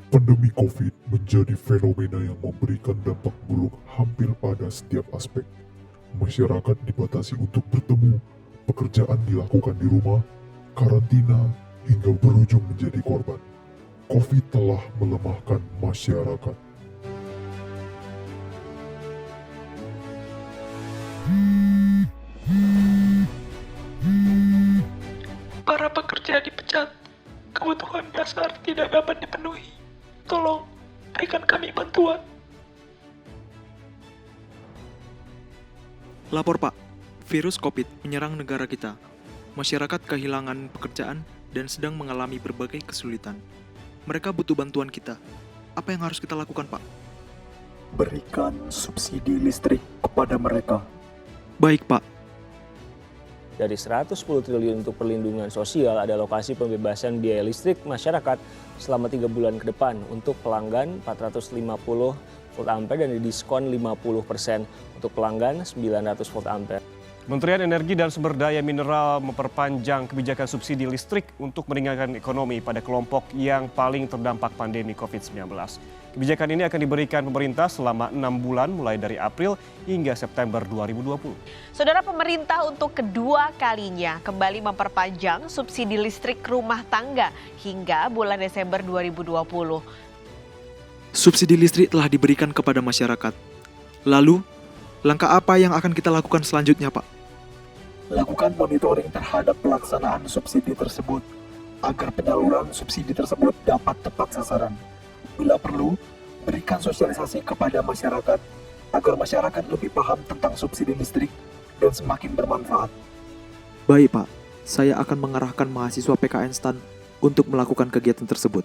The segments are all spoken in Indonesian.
Pandemi COVID menjadi fenomena yang memberikan dampak buruk hampir pada setiap aspek. Masyarakat dibatasi untuk bertemu, pekerjaan dilakukan di rumah, karantina, hingga berujung menjadi korban. COVID telah melemahkan masyarakat. Para pekerja dipecat, kebutuhan dasar tidak dapat dipenuhi. Tolong, berikan kami bantuan. Lapor Pak, virus COVID menyerang negara kita. Masyarakat kehilangan pekerjaan dan sedang mengalami berbagai kesulitan. Mereka butuh bantuan kita. Apa yang harus kita lakukan, Pak? Berikan subsidi listrik kepada mereka. Baik, Pak. Dari 110 triliun untuk perlindungan sosial, ada alokasi pembebasan biaya listrik masyarakat selama 3 bulan ke depan untuk pelanggan 450 volt ampere dan didiskon 50% untuk pelanggan 900 volt ampere. Kementerian Energi dan Sumber Daya Mineral memperpanjang kebijakan subsidi listrik untuk meringankan ekonomi pada kelompok yang paling terdampak pandemi COVID-19. Kebijakan ini akan diberikan pemerintah selama 6 bulan mulai dari April hingga September 2020. Saudara, pemerintah untuk kedua kalinya kembali memperpanjang subsidi listrik rumah tangga hingga bulan Desember 2020. Subsidi listrik telah diberikan kepada masyarakat. Lalu, langkah apa yang akan kita lakukan selanjutnya, Pak? Lakukan monitoring terhadap pelaksanaan subsidi tersebut agar penyaluran subsidi tersebut dapat tepat sasaran. Bila perlu, berikan sosialisasi kepada masyarakat agar masyarakat lebih paham tentang subsidi listrik dan semakin bermanfaat. Baik, Pak. Saya akan mengarahkan mahasiswa PKN STAN untuk melakukan kegiatan tersebut.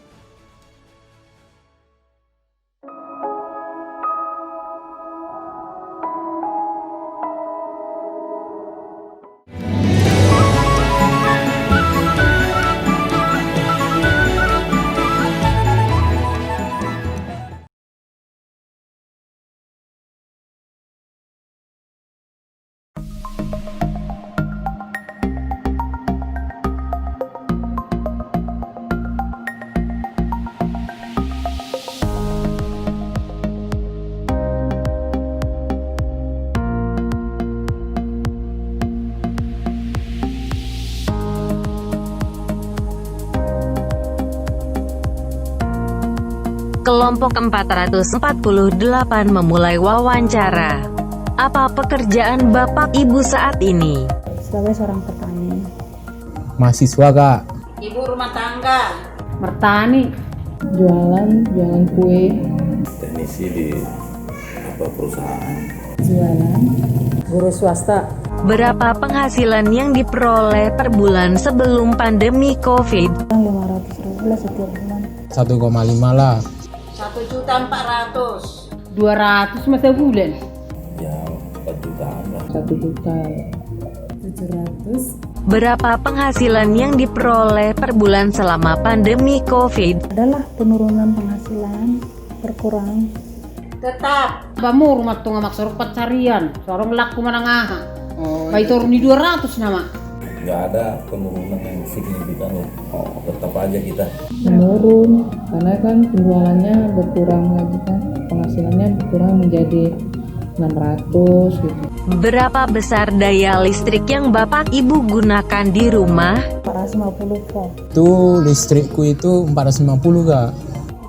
Kelompok 448 memulai wawancara. Apa pekerjaan Bapak Ibu saat ini? Sebagai seorang petani. Mahasiswa, Kak. Ibu rumah tangga. Bertani. Jualan kue. Teknisi di perusahaan. Jualan. Guru swasta. Berapa penghasilan yang diperoleh per bulan sebelum pandemi COVID? 500.000 lah setiap bulan. 1,5 lah. 1.400.000. 200 mata bulan. Ya, 4 jutaan lah. 1 juta. 700. Berapa penghasilan yang diperoleh per bulan selama pandemi COVID? Adalah penurunan penghasilan berkurang. Tetap. Bamu rumah tuh ngamak sorok pencarian. Sorong laku menengah. Baik turun di 200 nama. Nggak ada penurunan yang signifikan loh. Tetap aja kita Menurun karena kan penjualannya berkurang lagi kan. Penghasilannya berkurang menjadi 600 gitu. Berapa besar daya listrik yang Bapak Ibu gunakan di rumah? 450 volt. Itu listrikku itu 450, Kak.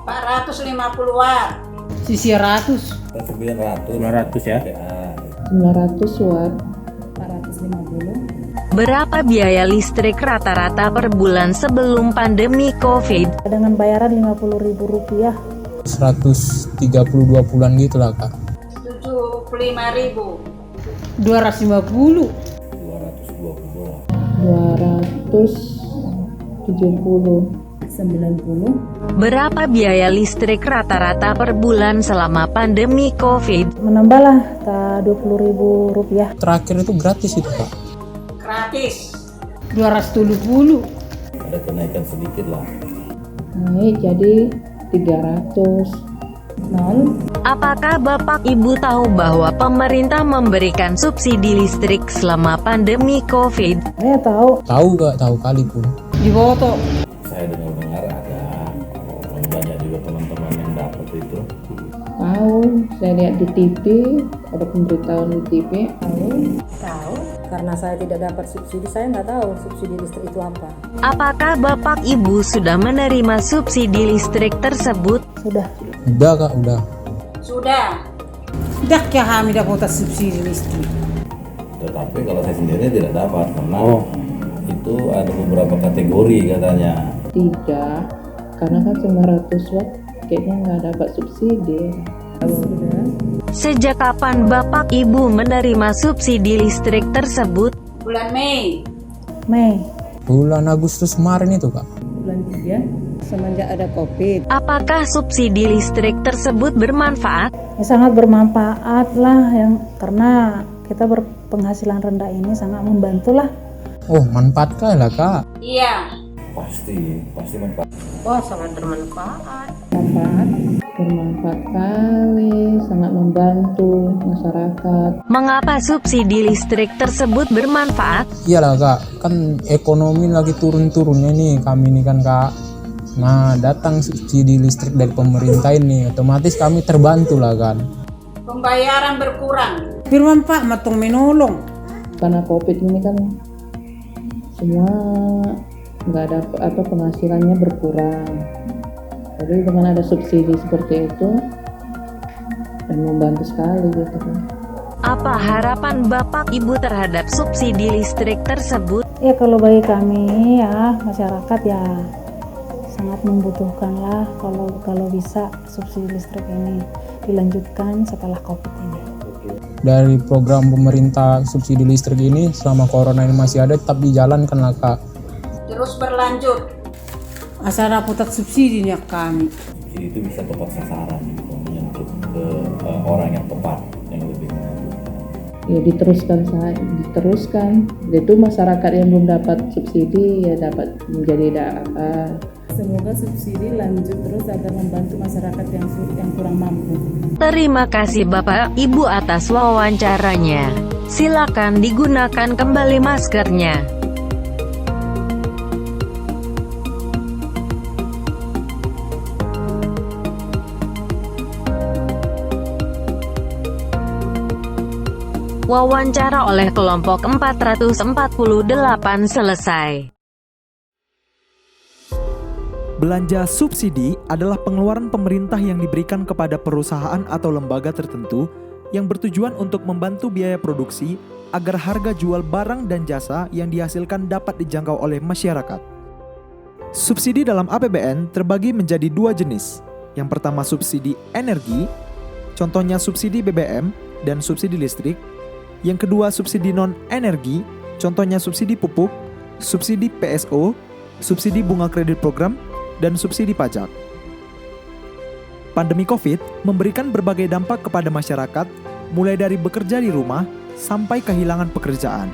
450 watt. Sisi 100. 900 ya. 900 watt. 450. Berapa biaya listrik rata-rata per bulan sebelum pandemi COVID? Dengan bayaran Rp50.000. 132 bulan gitu lah, Kak. 75.000. 250. 220 lah. 270. 90. Berapa biaya listrik rata-rata per bulan selama pandemi COVID? Menambahlah Rp20.000. Terakhir itu gratis itu, Kak. Gratis. 270. Ada kenaikan sedikit lah. Naik jadi 300. Apakah Bapak Ibu tahu bahwa pemerintah memberikan subsidi listrik selama pandemi COVID? Saya tahu. Tahu, Kak, tahu kali pun. Di foto. Saya dengar ada banyak juga teman-teman waktu itu? Tahu, saya lihat di TV, ada pemberitahuan di TV. Tahu, karena saya tidak dapat subsidi, saya nggak tahu subsidi listrik itu apa. Apakah Bapak Ibu sudah menerima subsidi listrik tersebut? Sudah. Udah kak, udah. Sudah. Sudah kami dapat subsidi listrik. Tetapi kalau saya sendiri tidak dapat karena itu ada beberapa kategori katanya. Tidak, karena kan 900 watt kayaknya nggak dapat subsidi. Sejak kapan Bapak Ibu menerima subsidi listrik tersebut? Bulan Mei. Bulan Agustus kemarin itu kak. Bulan 3, semenjak ada COVID. Apakah subsidi listrik tersebut bermanfaat? Ya, sangat bermanfaat lah, karena kita berpenghasilan rendah ini sangat membantu lah. Oh, manfaat kah lah kak? Iya. Pasti manfaat. Oh, sangat bermanfaat. Bermanfaat kali, sangat membantu masyarakat. Mengapa subsidi listrik tersebut bermanfaat? Iyalah kak, kan ekonomi lagi turun-turunnya nih kami ini kan kak. Nah, datang subsidi listrik dari pemerintah ini, otomatis kami terbantu lah kan. Pembayaran berkurang. Bermanfaat, matung menolong. Karena COVID ini kan semua nggak ada penghasilannya berkurang. Jadi dengan ada subsidi seperti itu dan membantu sekali gitu kan. Apa harapan Bapak Ibu terhadap subsidi listrik tersebut? Ya kalau bagi kami ya masyarakat ya sangat membutuhkan lah kalau bisa subsidi listrik ini dilanjutkan setelah COVID ini. Dari program pemerintah subsidi listrik ini selama corona ini masih ada tetap dijalankan lah kak. Terus berlanjut. Asal dapat subsidinya kami. Jadi itu bisa tepat sasaran, menyentuh ke orang yang tepat, yang lebih membutuhkan. Ya diteruskan. Itu masyarakat yang belum dapat subsidi ya dapat menjadi Semoga subsidi lanjut terus agar membantu masyarakat yang kurang mampu. Terima kasih Bapak Ibu atas wawancaranya. Silakan digunakan kembali maskernya. Wawancara oleh kelompok 448 selesai. Belanja subsidi adalah pengeluaran pemerintah yang diberikan kepada perusahaan atau lembaga tertentu yang bertujuan untuk membantu biaya produksi agar harga jual barang dan jasa yang dihasilkan dapat dijangkau oleh masyarakat. Subsidi dalam APBN terbagi menjadi dua jenis. Yang pertama subsidi energi, contohnya subsidi BBM dan subsidi listrik. Yang kedua subsidi non-energi, contohnya subsidi pupuk, subsidi PSO, subsidi bunga kredit program, dan subsidi pajak. Pandemi COVID memberikan berbagai dampak kepada masyarakat, mulai dari bekerja di rumah sampai kehilangan pekerjaan.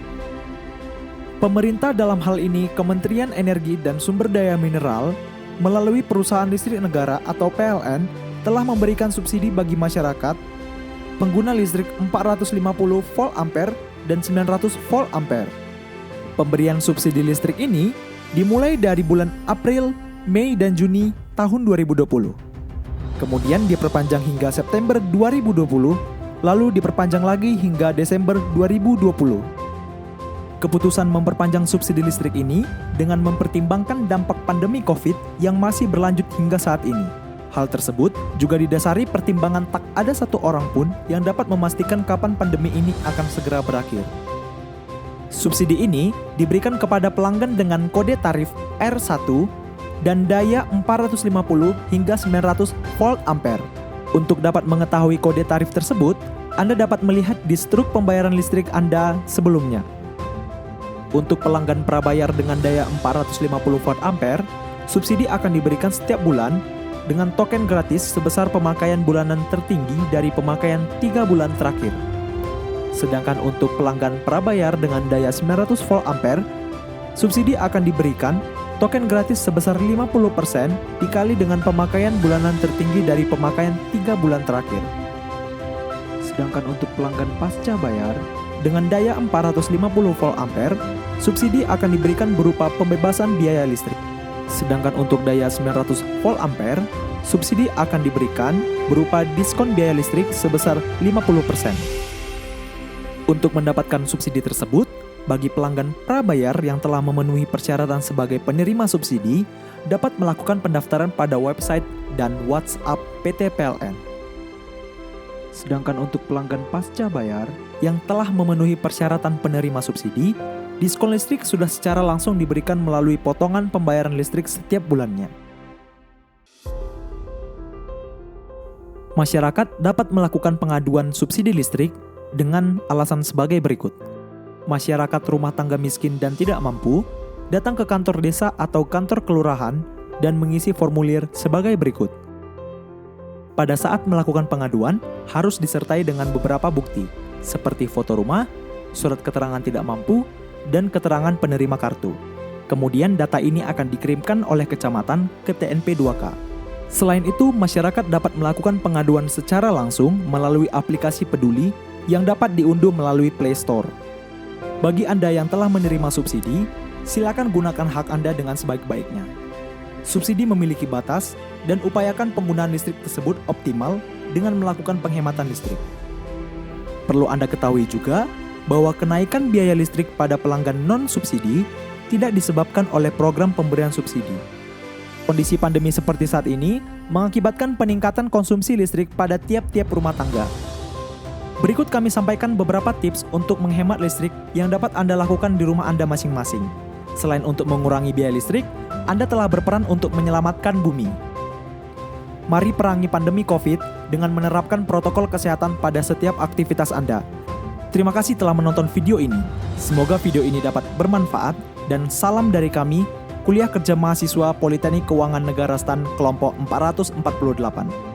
Pemerintah dalam hal ini Kementerian Energi dan Sumber Daya Mineral melalui Perusahaan Listrik Negara atau PLN telah memberikan subsidi bagi masyarakat pengguna listrik 450 volt ampere dan 900 volt ampere. Pemberian subsidi listrik ini dimulai dari bulan April, Mei, dan Juni tahun 2020. Kemudian diperpanjang hingga September 2020, lalu diperpanjang lagi hingga Desember 2020. Keputusan memperpanjang subsidi listrik ini dengan mempertimbangkan dampak pandemi COVID yang masih berlanjut hingga saat ini. Hal tersebut juga didasari pertimbangan tak ada satu orang pun yang dapat memastikan kapan pandemi ini akan segera berakhir. Subsidi ini diberikan kepada pelanggan dengan kode tarif R1 dan daya 450 hingga 900 volt ampere. Untuk dapat mengetahui kode tarif tersebut, Anda dapat melihat di struk pembayaran listrik Anda sebelumnya. Untuk pelanggan prabayar dengan daya 450 volt ampere, subsidi akan diberikan setiap bulan dengan token gratis sebesar pemakaian bulanan tertinggi dari pemakaian 3 bulan terakhir. Sedangkan untuk pelanggan prabayar dengan daya 900 volt ampere, subsidi akan diberikan token gratis sebesar 50% dikali dengan pemakaian bulanan tertinggi dari pemakaian 3 bulan terakhir. Sedangkan untuk pelanggan pasca bayar dengan daya 450 volt ampere, subsidi akan diberikan berupa pembebasan biaya listrik. Sedangkan untuk daya 900 volt ampere, subsidi akan diberikan berupa diskon biaya listrik sebesar 50%. Untuk mendapatkan subsidi tersebut, bagi pelanggan prabayar yang telah memenuhi persyaratan sebagai penerima subsidi, dapat melakukan pendaftaran pada website dan WhatsApp PT PLN. Sedangkan untuk pelanggan pasca bayar yang telah memenuhi persyaratan penerima subsidi, diskon listrik sudah secara langsung diberikan melalui potongan pembayaran listrik setiap bulannya. Masyarakat dapat melakukan pengaduan subsidi listrik dengan alasan sebagai berikut. Masyarakat rumah tangga miskin dan tidak mampu datang ke kantor desa atau kantor kelurahan dan mengisi formulir sebagai berikut. Pada saat melakukan pengaduan, harus disertai dengan beberapa bukti, seperti foto rumah, surat keterangan tidak mampu, dan keterangan penerima kartu. Kemudian data ini akan dikirimkan oleh kecamatan ke TNP 2K. Selain itu, masyarakat dapat melakukan pengaduan secara langsung melalui aplikasi Peduli yang dapat diunduh melalui Play Store. Bagi Anda yang telah menerima subsidi, silakan gunakan hak Anda dengan sebaik-baiknya. Subsidi memiliki batas dan upayakan penggunaan listrik tersebut optimal dengan melakukan penghematan listrik. Perlu Anda ketahui juga bahwa kenaikan biaya listrik pada pelanggan non-subsidi tidak disebabkan oleh program pemberian subsidi. Kondisi pandemi seperti saat ini mengakibatkan peningkatan konsumsi listrik pada tiap-tiap rumah tangga. Berikut kami sampaikan beberapa tips untuk menghemat listrik yang dapat Anda lakukan di rumah Anda masing-masing. Selain untuk mengurangi biaya listrik, Anda telah berperan untuk menyelamatkan bumi. Mari perangi pandemi COVID dengan menerapkan protokol kesehatan pada setiap aktivitas Anda. Terima kasih telah menonton video ini. Semoga video ini dapat bermanfaat dan salam dari kami, Kuliah Kerja Mahasiswa Politeknik Keuangan Negara STAN Kelompok 448.